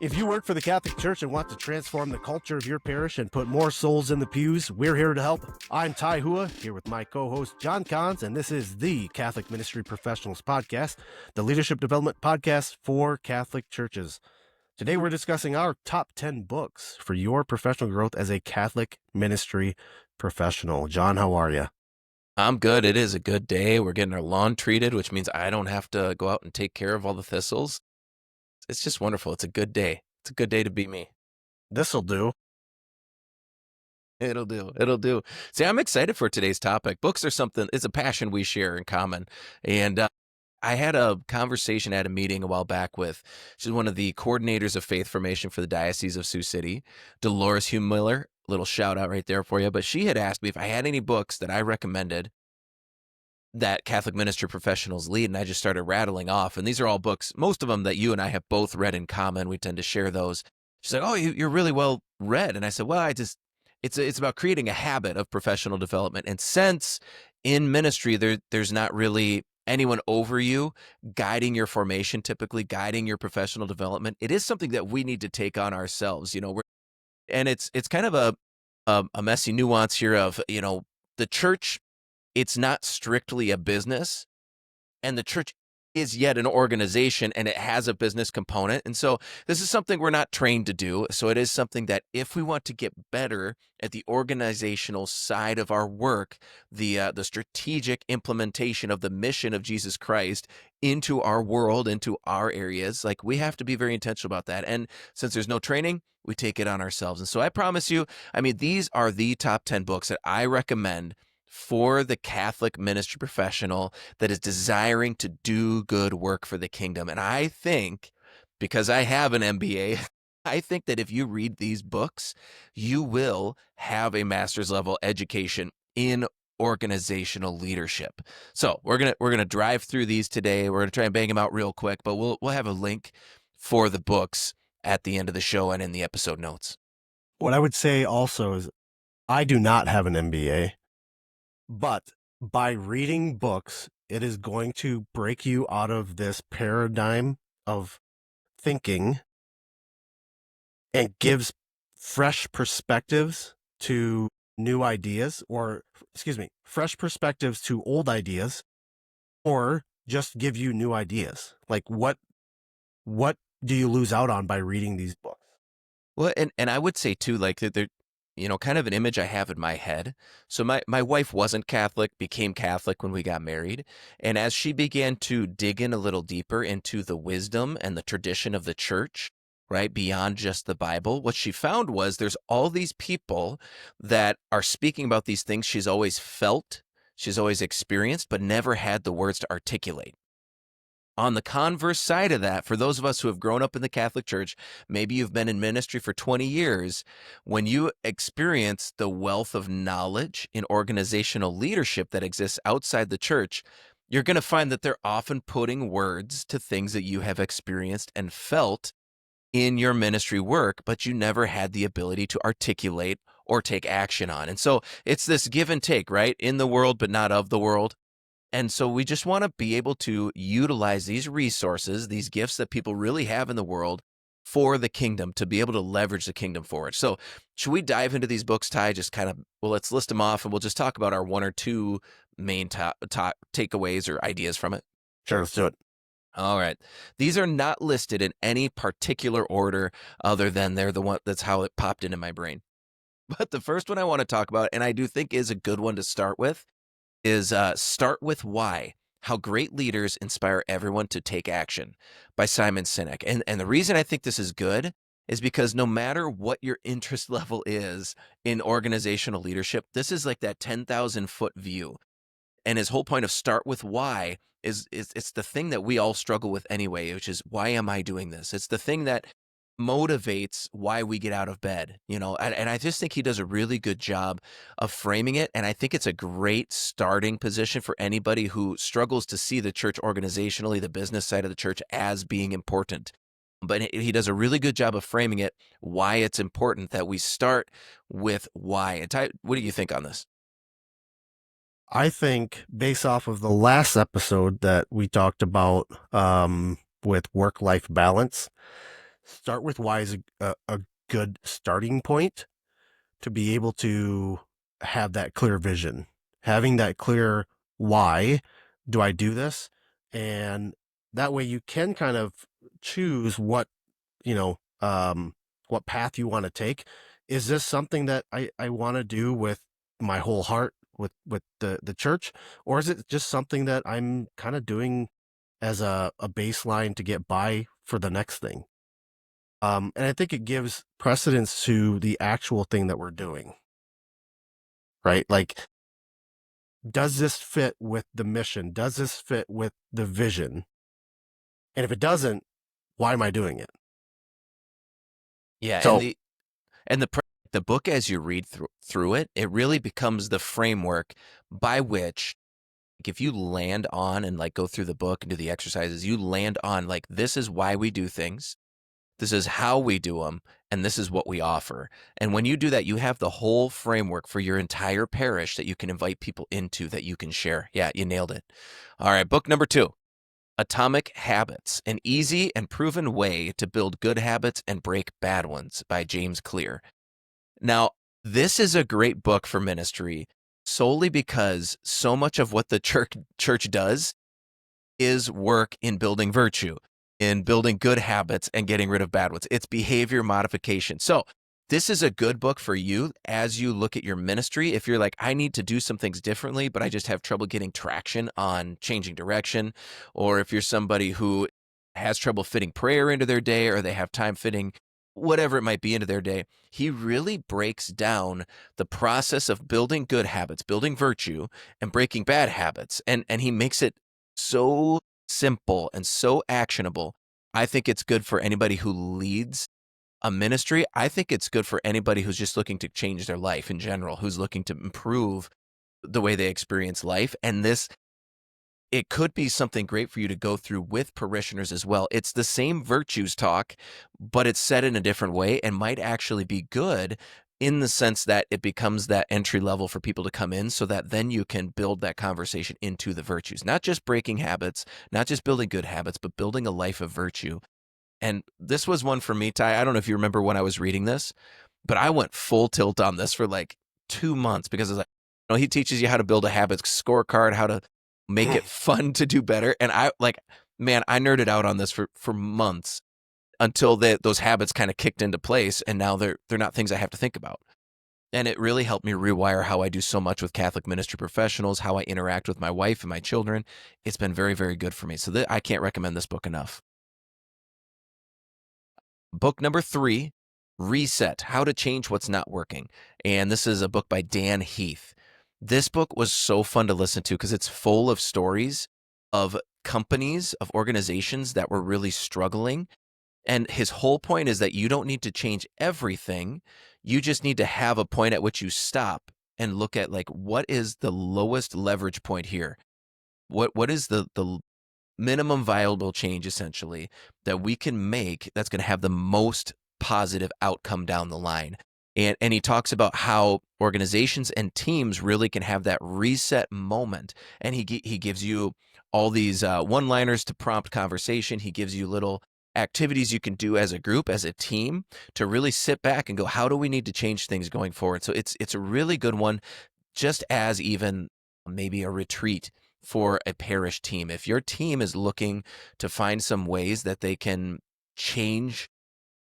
If you work for the Catholic Church and want to transform the culture of your parish and put more souls in the pews, we're here to help. I'm Ty Hua, here with my co-host John Konz, and this is the Catholic Ministry Professionals Podcast, the leadership development podcast for Catholic churches. Today we're discussing our top 10 books for your professional growth as a Catholic ministry professional. John, how are you? I'm good. It is a good day. We're getting our lawn treated, which means I don't have to go out and take care of all the thistles. It's just wonderful. It's a good day. It's a good day to be me. This'll do. It'll do. It'll do. See, I'm excited for today's topic. Books are something, it's a passion we share in common. And I had a conversation at a meeting a while back with, she's one of the coordinators of faith formation for the Diocese of Sioux City, Dolores Hume Miller. Little shout out right there for you. But she had asked me if I had any books that I recommended that Catholic ministry professionals lead, and I just started rattling off. And these are all books, most of them that you and I have both read in common. We tend to share those. She's like, "Oh, you're really well read." And I said, "Well, it's about creating a habit of professional development. And since in ministry there's not really anyone over you guiding your formation, typically guiding your professional development, it is something that we need to take on ourselves. And it's kind of a messy nuance here of the church. It's not strictly a business, and the church is yet an organization, and it has a business component. And so this is something we're not trained to do. So it is something that if we want to get better at the organizational side of our work, the strategic implementation of the mission of Jesus Christ into our world, into our areas, like we have to be very intentional about that. And since there's no training, we take it on ourselves. And so I promise you, these are the top 10 books that I recommend for the Catholic ministry professional that is desiring to do good work for the kingdom. And I think, because I have an MBA, I think that if you read these books, you will have a master's level education in organizational leadership. So we're gonna drive through these today. We're gonna try and bang them out real quick, but we'll have a link for the books at the end of the show and in the episode notes. What I would say also is I do not have an MBA. But by reading books, it is going to break you out of this paradigm of thinking and gives fresh perspectives to new ideas, fresh perspectives to old ideas, or just give you new ideas. Like what do you lose out on by reading these books? Well, and I would say too, like that they're, kind of an image I have in my head. So my wife wasn't Catholic, became Catholic when we got married. And as she began to dig in a little deeper into the wisdom and the tradition of the church, right, beyond just the Bible, what she found was there's all these people that are speaking about these things she's always felt, she's always experienced, but never had the words to articulate. On the converse side of that, for those of us who have grown up in the Catholic Church, maybe you've been in ministry for 20 years, when you experience the wealth of knowledge in organizational leadership that exists outside the church, you're going to find that they're often putting words to things that you have experienced and felt in your ministry work, but you never had the ability to articulate or take action on. And so it's this give and take, right? In the world, but not of the world. And so we just want to be able to utilize these resources, these gifts that people really have in the world for the kingdom, to be able to leverage the kingdom forward. So should we dive into these books, Ty? Just kind of, let's list them off and we'll just talk about our one or two main takeaways or ideas from it. Sure, let's do it. All right. These are not listed in any particular order other than they're the one, that's how it popped into my brain. But the first one I want to talk about, and I do think is a good one to start with, is Start With Why, How Great Leaders Inspire Everyone to Take Action by Simon Sinek. And the reason I think this is good is because no matter what your interest level is in organizational leadership, this is like that 10,000 foot view. And his whole point of Start With Why is it's the thing that we all struggle with anyway, which is, why am I doing this? It's the thing that motivates why we get out of bed, and I just think he does a really good job of framing it. And I think it's a great starting position for anybody who struggles to see the church organizationally, the business side of the church, as being important. But he does a really good job of framing it, why it's important that we start with why. And Ty, what do you think on this? I think based off of the last episode that we talked about with work-life balance, start with why is a good starting point to be able to have that clear vision, having that clear why do I do this? And that way you can kind of choose you know, what path you want to take. Is this something that I want to do with my whole heart with the church? Or is it just something that I'm kind of doing as a baseline to get by for the next thing? And I think it gives precedence to the actual thing that we're doing, right? Like, does this fit with the mission? Does this fit with the vision? And if it doesn't, why am I doing it? Yeah, So, and the book as you read through it, it really becomes the framework by which, like, if you land on and like go through the book and do the exercises, you land on like this is why we do things. This is how we do them, and this is what we offer. And when you do that, you have the whole framework for your entire parish that you can invite people into that you can share. Yeah, you nailed it. All right, book number 2, Atomic Habits, an easy and proven way to build good habits and break bad ones by James Clear. Now, this is a great book for ministry solely because so much of what the church does is work in building virtue, in building good habits and getting rid of bad ones. It's behavior modification. So, this is a good book for you as you look at your ministry. If you're like, I need to do some things differently, but I just have trouble getting traction on changing direction, or if you're somebody who has trouble fitting prayer into their day, or they have time fitting whatever it might be into their day, he really breaks down the process of building good habits, building virtue, and breaking bad habits. And he makes it so simple and so actionable. I think it's good for anybody who leads a ministry. I think it's good for anybody who's just looking to change their life in general, who's looking to improve the way they experience life. And this, it could be something great for you to go through with parishioners as well. It's the same virtues talk, but it's said in a different way and might actually be good in the sense that it becomes that entry level for people to come in so that then you can build that conversation into the virtues, not just breaking habits, not just building good habits, but building a life of virtue. And this was one for me, Ty. I don't know if you remember when I was reading this, but I went full tilt on this for like 2 months because I was like, he teaches you how to build a habits scorecard, how to make it fun to do better. And I like, man, I nerded out on this for months until those habits kind of kicked into place. And now they're not things I have to think about. And it really helped me rewire how I do so much with Catholic ministry professionals, how I interact with my wife and my children. It's been very, very good for me. So I can't recommend this book enough. Book number 3, Reset, How to Change What's Not Working. And this is a book by Dan Heath. This book was so fun to listen to because it's full of stories of companies, of organizations that were really struggling. And his whole point is that you don't need to change everything. You just need to have a point at which you stop and look at like, what is the lowest leverage point here? What is the minimum viable change essentially that we can make that's going to have the most positive outcome down the line. And he talks about how organizations and teams really can have that reset moment. And he gives you all these one-liners to prompt conversation. He gives you little activities you can do as a group, as a team, to really sit back and go, how do we need to change things going forward? So it's a really good one, just as even maybe a retreat for a parish team. If your team is looking to find some ways that they can change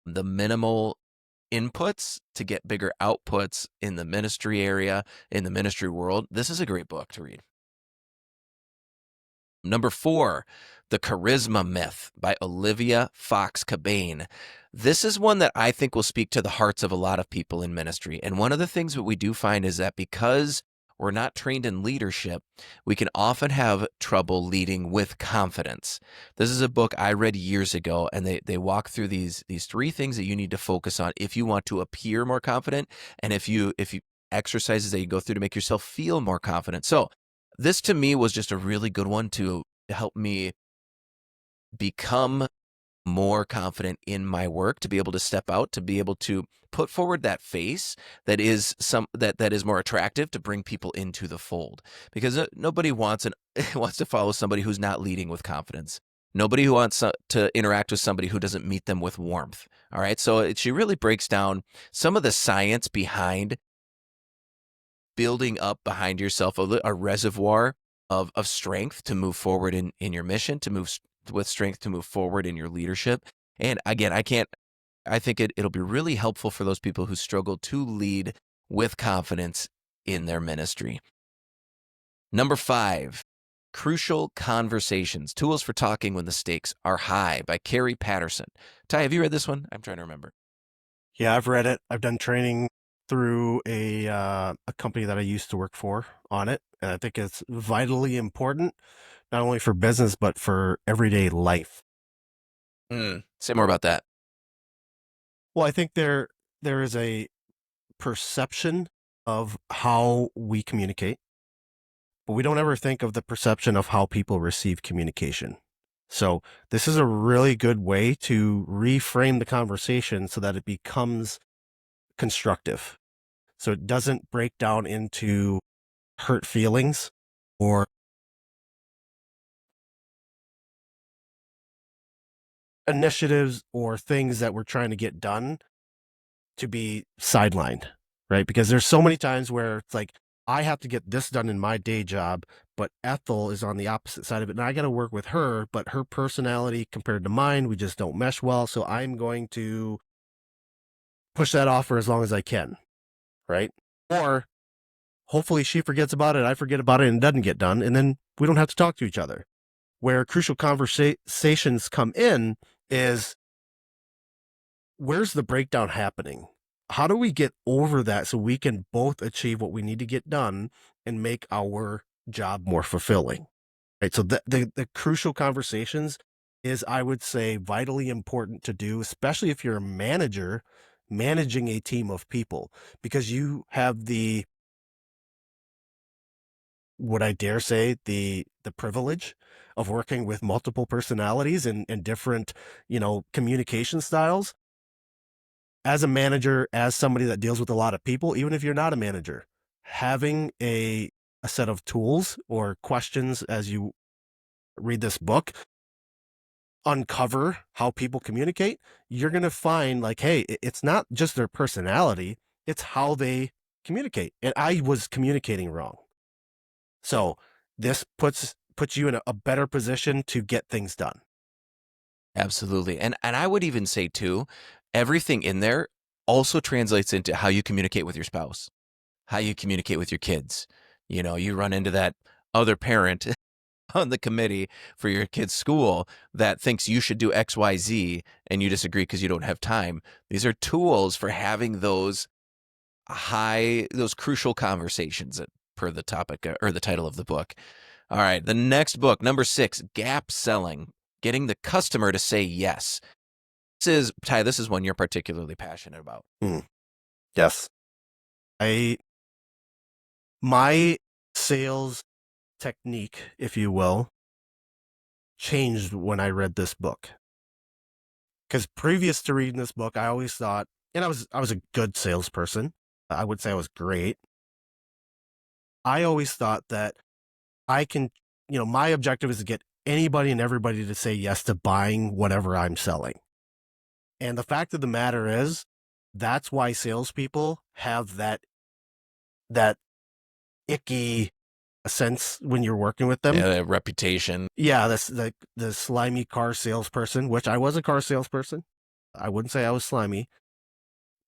the minimal inputs to get bigger outputs in the ministry area, in the ministry world, this is a great book to read. Number 4, The Charisma Myth by Olivia Fox Cabane. This is one that I think will speak to the hearts of a lot of people in ministry. And one of the things that we do find is that because we're not trained in leadership, we can often have trouble leading with confidence. This is a book I read years ago, and they walk through these 3 things that you need to focus on if you want to appear more confident, and if you exercises that you go through to make yourself feel more confident. So this to me was just a really good one to help me become more confident in my work, to be able to step out, to be able to put forward that face that is that is more attractive, to bring people into the fold, because nobody wants to follow somebody who's not leading with confidence. Nobody who wants to interact with somebody who doesn't meet them with warmth. All right. So she really breaks down some of the science behind building up behind yourself a reservoir of strength to move forward in your mission, to move with strength to move forward in your leadership. And again, I think it'll be really helpful for those people who struggle to lead with confidence in their ministry. Number 5, Crucial Conversations, Tools for Talking When the Stakes Are High by Carrie Patterson. Ty, have you read this one? I'm trying to remember. Yeah, I've read it. I've done training through a company that I used to work for on it, and I think it's vitally important, not only for business but for everyday life. Say more about that. Well, I think there is a perception of how we communicate, but we don't ever think of the perception of how people receive communication. So this is a really good way to reframe the conversation so that it becomes constructive. So it doesn't break down into hurt feelings or initiatives or things that we're trying to get done to be sidelined, right? Because there's so many times where it's like, I have to get this done in my day job, but Ethel is on the opposite side of it. And I got to work with her, but her personality compared to mine, we just don't mesh well. So I'm going to push that off for as long as I can, right? Or hopefully she forgets about it, I forget about it, and it doesn't get done. And then we don't have to talk to each other. Where crucial conversations come in is, where's the breakdown happening? How do we get over that so we can both achieve what we need to get done and make our job more fulfilling? Right. So the crucial conversations is, I would say, vitally important to do, especially if you're a manager managing a team of people, because you have the, would I dare say, the privilege of working with multiple personalities and different, communication styles. As a manager, as somebody that deals with a lot of people, even if you're not a manager, having a set of tools or questions as you read this book, uncover how people communicate, you're going to find, like, hey, it's not just their personality, it's how they communicate. And I was communicating wrong. So this puts you in a better position to get things done. Absolutely. And I would even say too, everything in there also translates into how you communicate with your spouse, how you communicate with your kids. You run into that other parent on the committee for your kid's school that thinks you should do XYZ and you disagree because you don't have time. These are tools for having those crucial conversations per the topic or the title of the book. All right. The next book, number 6, Gap Selling, Getting the Customer to Say Yes. Ty, this is one you're particularly passionate about. Yes. My sales technique, if you will, changed when I read this book. Because previous to reading this book, I always thought, and I was a good salesperson. I would say I was great. I always thought that I can, my objective is to get anybody and everybody to say yes to buying whatever I'm selling. And the fact of the matter is, that's why salespeople have that icky sense when you're working with them. Yeah, the reputation. Yeah, that's the slimy car salesperson, which I was a car salesperson. I wouldn't say I was slimy.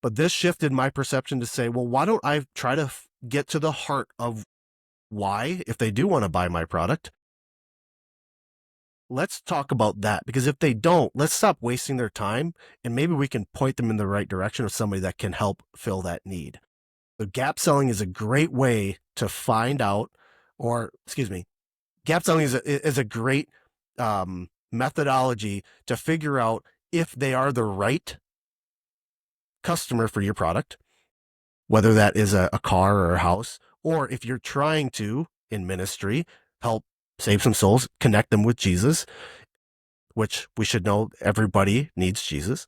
But this shifted my perception to say, well, why don't I try to get to the heart of why, if they do want to buy my product, let's talk about that. Because if they don't, let's stop wasting their time and maybe we can point them in the right direction of somebody that can help fill that need. So gap selling is a great way to find out, gap selling is a great methodology to figure out if they are the right customer for your product, whether that is a car or a house, or if you're trying to, in ministry, help save some souls, connect them with Jesus, which we should know everybody needs Jesus.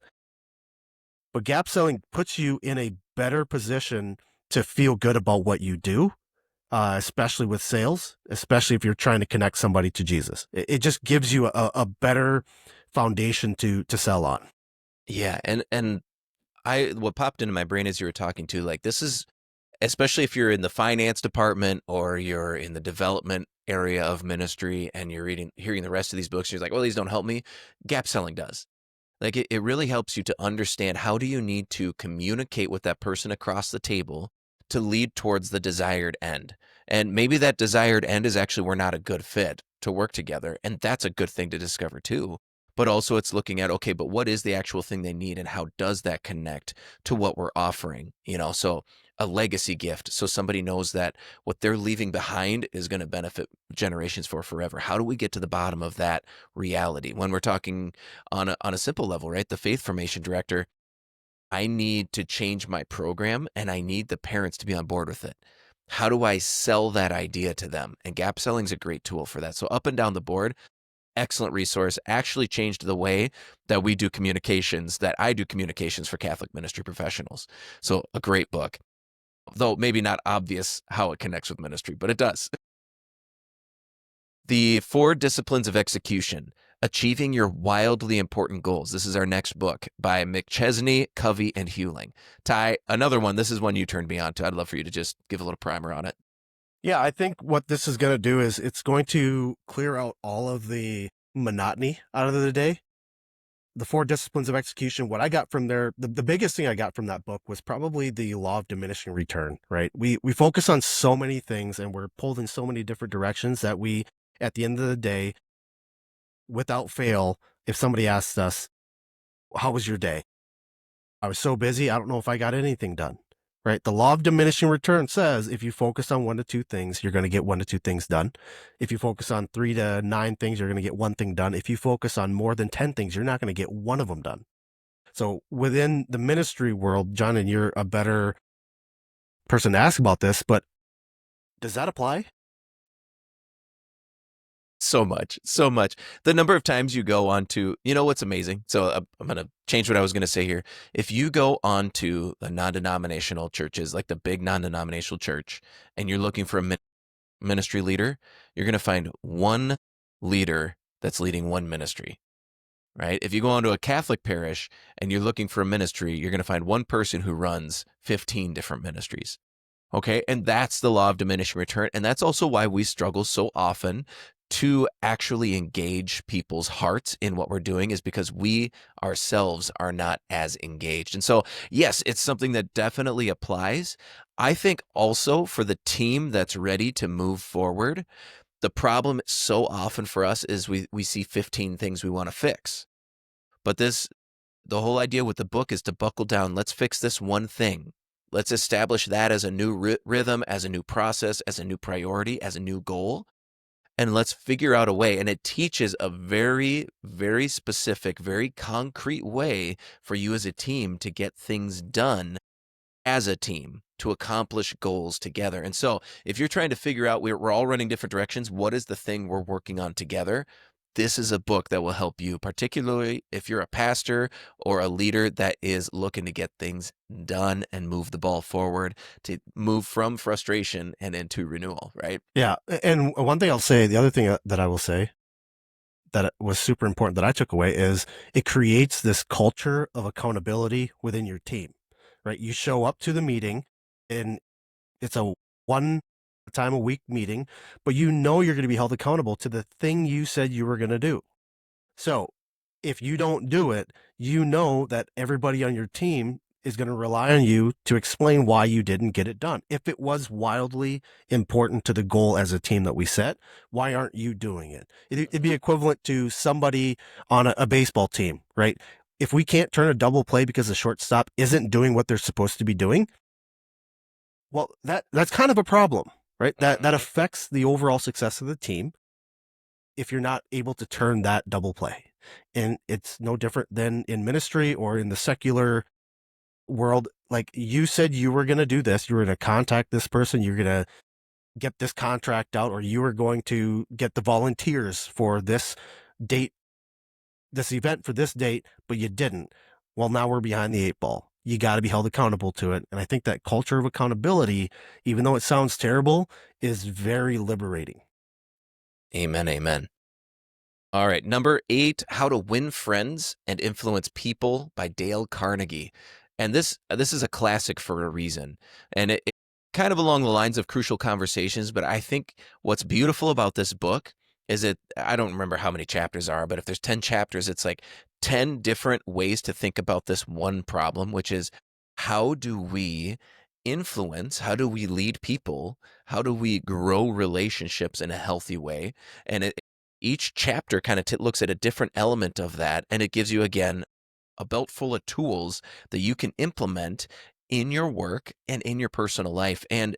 But gap selling puts you in a better position to feel good about what you do, especially with sales, especially if you're trying to connect somebody to Jesus. It just gives you a better foundation to sell on. Yeah, and I what popped into my brain as you were talking to, like, this is, especially if you're in the finance department or you're in the development area of ministry and you're hearing the rest of these books, you're like, well, these don't help me. Gap selling does. Like, it really helps you to understand, how do you need to communicate with that person across the table to lead towards the desired end. And maybe that desired end is actually we're not a good fit to work together. And that's a good thing to discover too. But also it's looking at, okay, but what is the actual thing they need and how does that connect to what we're offering? So a legacy gift. So somebody knows that what they're leaving behind is going to benefit generations for forever. How do we get to the bottom of that reality when we're talking on a simple level, right? The faith formation director, I need to change my program and I need the parents to be on board with it. How do I sell that idea to them? And gap selling is a great tool for that. So up and down the board, excellent resource, actually changed the way that we do communications, that I do communications for Catholic ministry professionals. So a great book, though maybe not obvious how it connects with ministry, but it does. The Four Disciplines of Execution, Achieving Your Wildly Important Goals. This is our next book by McChesney, Covey, and Hewling. Ty, another one. This is one you turned me on to. I'd love for you to just give a little primer on it. Yeah, I think what this is going to do is it's going to clear out all of the monotony out of the day. The Four Disciplines of Execution, what I got from there, the biggest thing I got from that book was probably the law of diminishing return, right? We focus on so many things and we're pulled in so many different directions that we, at the end of the day, without fail, if somebody asks us, how was your day? I was so busy, I don't know if I got anything done, right? The law of diminishing return says if you focus on 1 to 2 things, you're going to get 1 to 2 things done. If you focus on 3 to 9 things, you're going to get 1 thing done. If you focus on more than 10 things, you're not going to get 1 of them done. So within the ministry world, John, and you're a better person to ask about this, but does that apply? So much, so much. The number of times you go on to, what's amazing? So I'm going to change what I was going to say here. If you go on to the non-denominational churches, like the big non-denominational church, and you're looking for a ministry leader, you're going to find one leader that's leading one ministry, right? If you go onto a Catholic parish and you're looking for a ministry, you're going to find one person who runs 15 different ministries. Okay. And that's the law of diminishing return. And that's also why we struggle so often to actually engage people's hearts in what we're doing, is because we ourselves are not as engaged. And so, yes, it's something that definitely applies. I think also for the team that's ready to move forward, the problem so often for us is we see 15 things we want to fix. But the whole idea with the book is to buckle down. Let's fix this one thing. Let's establish that as a new rhythm, as a new process, as a new priority, as a new goal. And let's figure out a way. And it teaches a very, very specific, very concrete way for you as a team to get things done as a team, to accomplish goals together. And so if you're trying to figure out, we're all running different directions, what is the thing we're working on together? This is a book that will help you, particularly if you're a pastor or a leader that is looking to get things done and move the ball forward, to move from frustration and into renewal, right? Yeah. And one thing I'll say, the other thing that I will say that was super important that I took away is it creates this culture of accountability within your team, right? You show up to the meeting and it's a 1 time a week meeting, but you're going to be held accountable to the thing you said you were going to do. So if you don't do it, you know that everybody on your team is going to rely on you to explain why you didn't get it done. If it was wildly important to the goal as a team that we set, why aren't you doing it? It'd be equivalent to somebody on a baseball team, right? If we can't turn a double play because the shortstop isn't doing what they're supposed to be doing, well, that's kind of a problem, right? That affects the overall success of the team if you're not able to turn that double play. And it's no different than in ministry or in the secular world. Like, you said you were going to do this, you were going to contact this person, you're going to get this contract out, or you were going to get the volunteers for this date, this event for this date, but you didn't. Well, now we're behind the 8 ball. you got to be held accountable to it. And I think that culture of accountability, even though it sounds terrible, is very liberating. Amen. Amen. All right. Number 8, How to Win Friends and Influence People by Dale Carnegie. And this is a classic for a reason. And it kind of along the lines of Crucial Conversations, but I think what's beautiful about this book is I don't remember how many chapters are, but if there's 10 chapters, it's like 10 different ways to think about this one problem, which is how do we influence, how do we lead people, how do we grow relationships in a healthy way? And each chapter kind of looks at a different element of that, and it gives you, again, a belt full of tools that you can implement in your work and in your personal life. And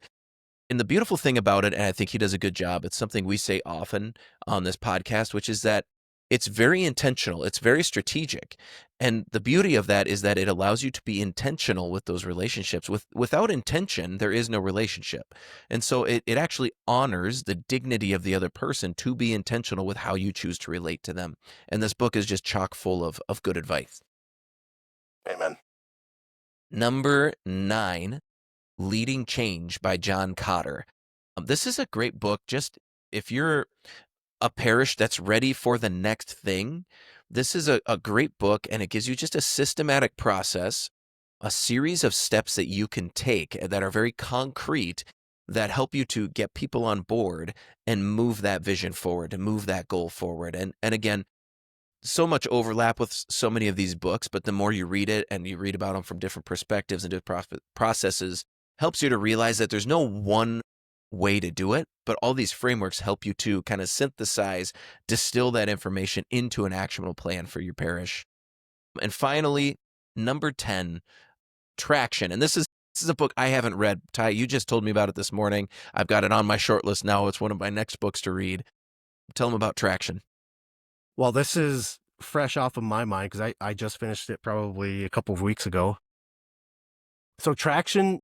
the beautiful thing about it, and I think he does a good job, it's something we say often on this podcast, which is that it's very intentional, it's very strategic. And the beauty of that is that it allows you to be intentional with those relationships. Without intention, there is no relationship. And so it actually honors the dignity of the other person to be intentional with how you choose to relate to them. And this book is just chock full of good advice. Amen. Number 9, Leading Change by John Cotter. This is a great book. Just if you're a parish that's ready for the next thing, this is a great book, and it gives you just a systematic process, a series of steps that you can take that are very concrete that help you to get people on board and move that vision forward, and move that goal forward. And again, so much overlap with so many of these books, but the more you read it and you read about them from different perspectives and different processes, helps you to realize that there's no one way to do it, but all these frameworks help you to kind of synthesize, distill that information into an actionable plan for your parish. And finally, number 10, Traction. And this is a book I haven't read. Ty, you just told me about it this morning. I've got it on my short list now. It's one of my next books to read. Tell them about Traction. Well, this is fresh off of my mind because I just finished it probably a couple of weeks ago. So traction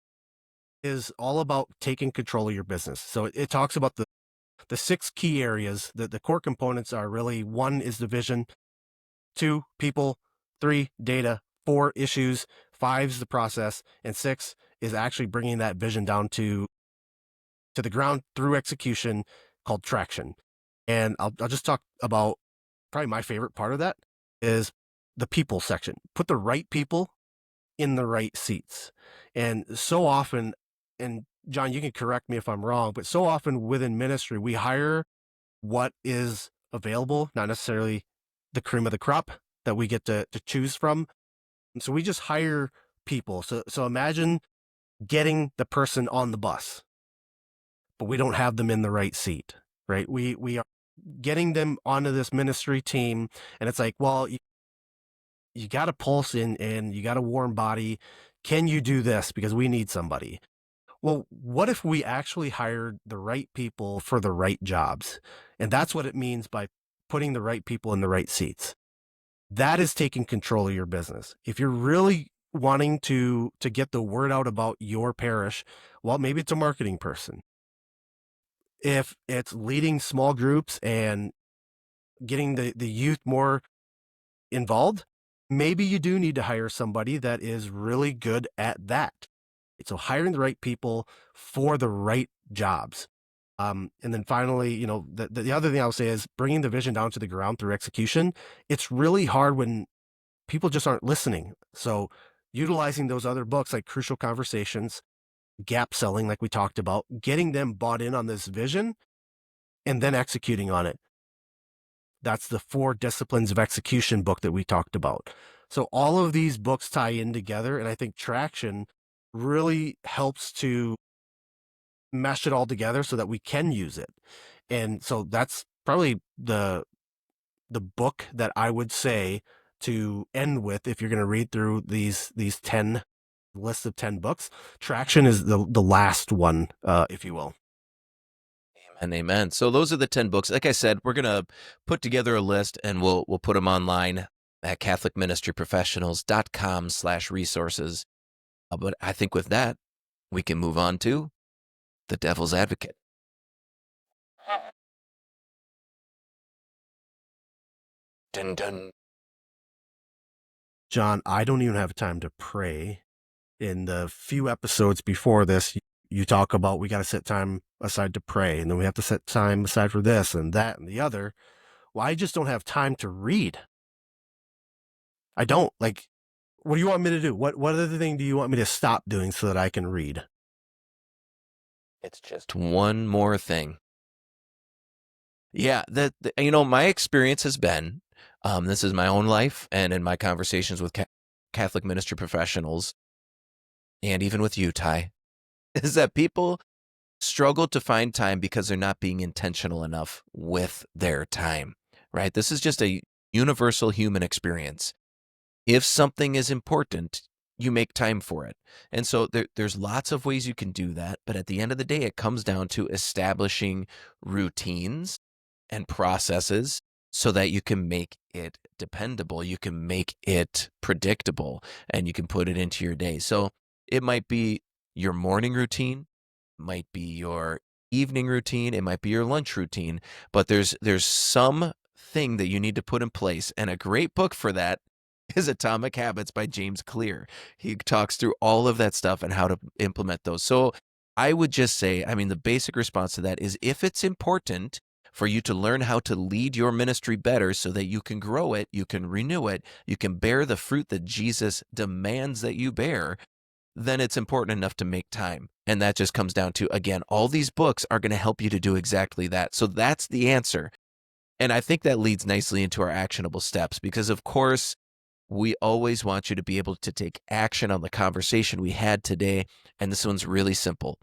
is all about taking control of your business. So it talks about the 6 key areas. The core components are really: 1 is the vision, 2, people, 3, data, 4, issues, 5 is the process, and 6 is actually bringing that vision down to the ground through execution, called traction. And I'll just talk about probably my favorite part of that is the people section. Put the right people in the right seats. And so often, and John, you can correct me if I'm wrong, but so often within ministry, we hire what is available, not necessarily the cream of the crop that we get to choose from. And so we just hire people. So imagine getting the person on the bus, but we don't have them in the right seat, right? We are getting them onto this ministry team, and it's like, well, you got a pulse in and you got a warm body. Can you do this? Because we need somebody. Well, what if we actually hired the right people for the right jobs? And that's what it means by putting the right people in the right seats. That is taking control of your business. If you're really wanting to get the word out about your parish, well, maybe it's a marketing person. If it's leading small groups and getting the youth more involved, maybe you do need to hire somebody that is really good at that. So hiring the right people for the right jobs. And then finally, the other thing I'll say is bringing the vision down to the ground through execution. It's really hard when people just aren't listening. So utilizing those other books like Crucial Conversations, Gap Selling, like we talked about, getting them bought in on this vision and then executing on it. That's the 4 Disciplines of Execution book that we talked about. So all of these books tie in together, and I think Traction really helps to mesh it all together so that we can use it. And so that's probably the book that I would say to end with if you're going to read through these 10 lists of 10 books. Traction is the last one, if you will. And amen. So those are the 10 books. Like I said, we're going to put together a list and we'll put them online at catholicministryprofessionals.com/resources. But I think with that, we can move on to the devil's advocate. Dun, dun. John, I don't even have time to pray. in the few episodes before this, you talk about we got to set time aside to pray, and then we have to set time aside for this and that and the other. Well, I just don't have time to read. I don't. Like, what do you want me to do? What other thing do you want me to stop doing so that I can read? It's just one more thing. Yeah, my experience has been, this is my own life and in my conversations with Catholic ministry professionals, and even with you, Ty, is that people struggle to find time because they're not being intentional enough with their time, right? This is just a universal human experience. If something is important, you make time for it. And so there's lots of ways you can do that. But at the end of the day, it comes down to establishing routines and processes so that you can make it dependable. You can make it predictable and you can put it into your day. So it might be your morning routine, might be your evening routine, it might be your lunch routine, but there's some thing that you need to put in place. And a great book for that is Atomic Habits by James Clear. He talks through all of that stuff and how to implement those. So I would just say, the basic response to that is if it's important for you to learn how to lead your ministry better so that you can grow it, you can renew it, you can bear the fruit that Jesus demands that you bear, then it's important enough to make time. And that just comes down to, again, all these books are going to help you to do exactly that. So that's the answer. And I think that leads nicely into our actionable steps because, of course, we always want you to be able to take action on the conversation we had today. And this one's really simple.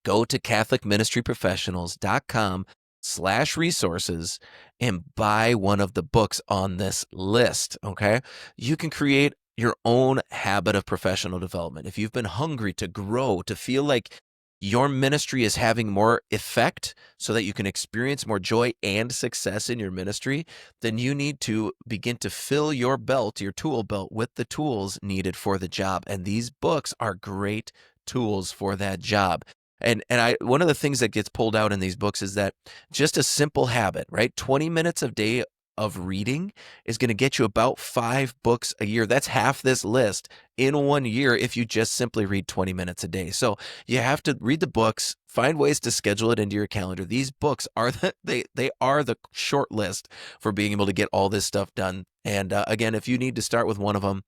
Go to catholicministryprofessionals.com/resources and buy one of the books on this list, okay? You can create your own habit of professional development. If you've been hungry to grow, to feel like your ministry is having more effect so that you can experience more joy and success in your ministry, then you need to begin to fill your belt, your tool belt, with the tools needed for the job. And these books are great tools for that job. And one of the things that gets pulled out in these books is that just a simple habit, right? 20 minutes a day of reading is going to get you about 5 books a year. That's half this list in 1 year if you just simply read 20 minutes a day. So you have to read the books, find ways to schedule it into your calendar. These books are they are the short list for being able to get all this stuff done. And again, if you need to start with one of them,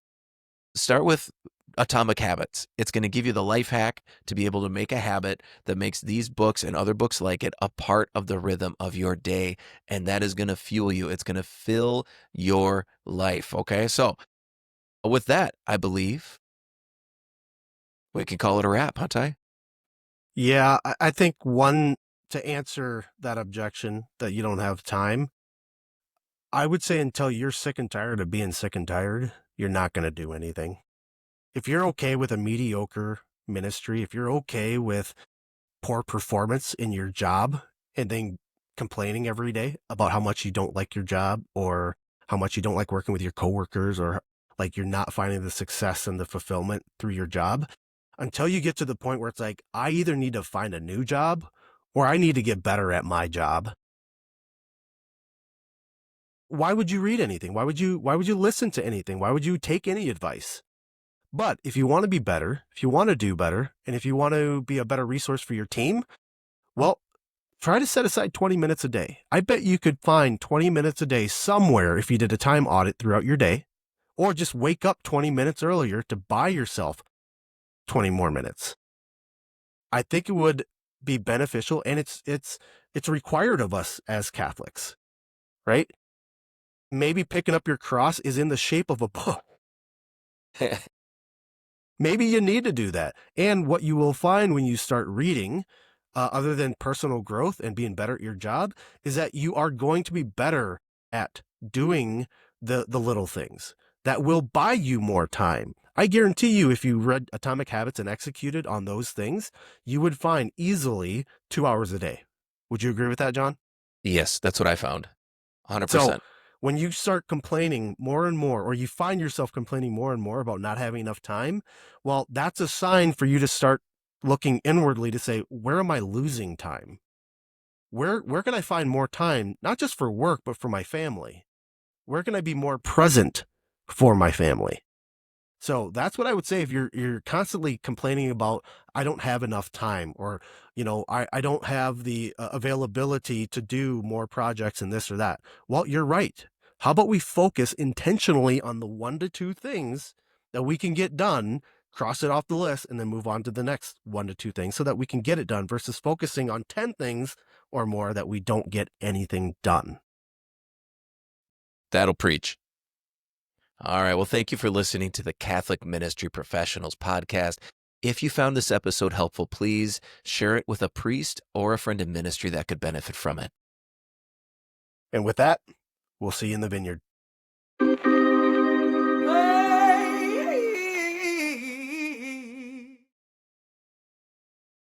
start with Atomic Habits. It's going to give you the life hack to be able to make a habit that makes these books and other books like it a part of the rhythm of your day. And that is going to fuel you. It's going to fill your life. Okay. So with that, I believe we can call it a wrap, huh, Ty? Yeah, I think to answer that objection that you don't have time, I would say until you're sick and tired of being sick and tired, you're not going to do anything. If you're okay with a mediocre ministry, if you're okay with poor performance in your job and then complaining every day about how much you don't like your job or how much you don't like working with your coworkers or like you're not finding the success and the fulfillment through your job, until you get to the point where it's like, I either need to find a new job or I need to get better at my job. Why would you read anything? Why would you listen to anything? Why would you take any advice? But if you want to be better, if you want to do better, and if you want to be a better resource for your team, well, try to set aside 20 minutes a day. I bet you could find 20 minutes a day somewhere if you did a time audit throughout your day, or just wake up 20 minutes earlier to buy yourself 20 more minutes. I think it would be beneficial, and it's required of us as Catholics, right? Maybe picking up your cross is in the shape of a book. Maybe you need to do that. And what you will find when you start reading, other than personal growth and being better at your job, is that you are going to be better at doing the little things that will buy you more time. I guarantee you, if you read Atomic Habits and executed on those things, you would find easily 2 hours a day. Would you agree with that, John? Yes, that's what I found. So 100%. when you start complaining more and more, or you find yourself complaining more and more about not having enough time, well, that's a sign for you to start looking inwardly to say, where am I losing time? Where can I find more time, not just for work, but for my family? Where can I be more present for my family? So that's what I would say if you're constantly complaining about, I don't have enough time, or I don't have the availability to do more projects and this or that. Well, you're right. How about we focus intentionally on the 1 to 2 things that we can get done, cross it off the list, and then move on to the next 1 to 2 things so that we can get it done, versus focusing on 10 things or more that we don't get anything done. That'll preach. All right. Well, thank you for listening to the Catholic Ministry Professionals podcast. If you found this episode helpful, please share it with a priest or a friend in ministry that could benefit from it. And with that, we'll see you in the vineyard.